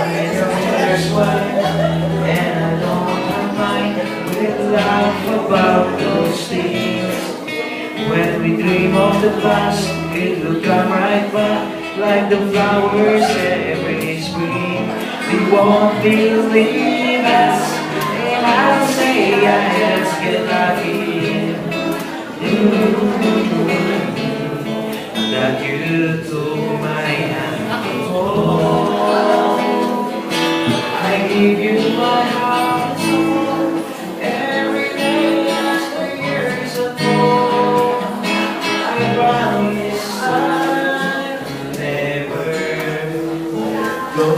I know there's why, and I don't mind. We'll laugh about those things. When we dream of the past, it will come right back, like the flowers every spring. We won't believe us, and I'll say I just get lucky. That you took my hand. Oh, I give you my heart, soul, every day as the years unfold. I promise I'll never let go.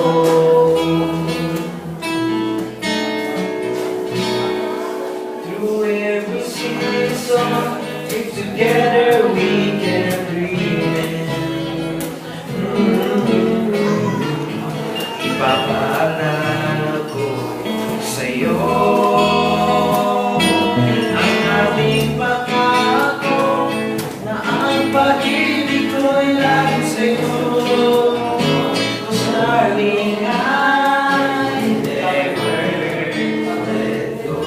Through every season, if together we can dream it. Ipapaalala ko sa'yo ang ating pangako na ang pag-ibig ko'y lagi sa'yo. Cause darling, I never let go.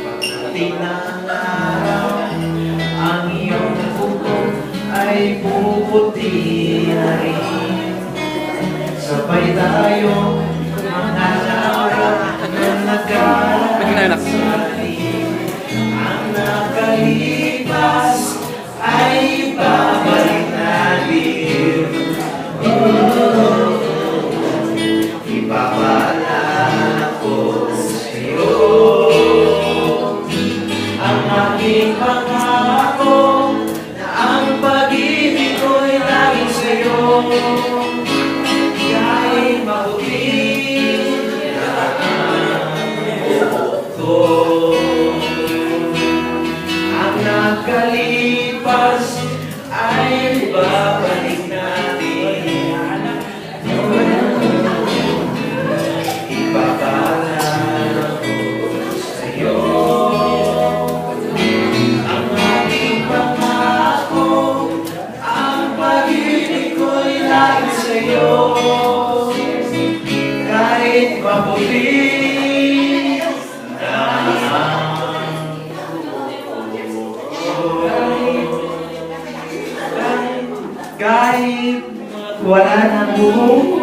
Pagdating ng araw, ang iyong buko ay puputi na rin. Sabay tayo mangarap na nagkaroon sa atin. Ang nakalipas ay babalik natin. Ipapaalala ko sa'yo ang aking pangako na ang pag-ibig ko'y lagi sa'yo. Kahit maputi na ang buko, ang nakalipas ay babalik natin. Ipapaalala ko sa'yo ang aking pangako, ang pag-ibig ko'y lagi sa'yo. Kahit maputi na kahit wala ng buhok,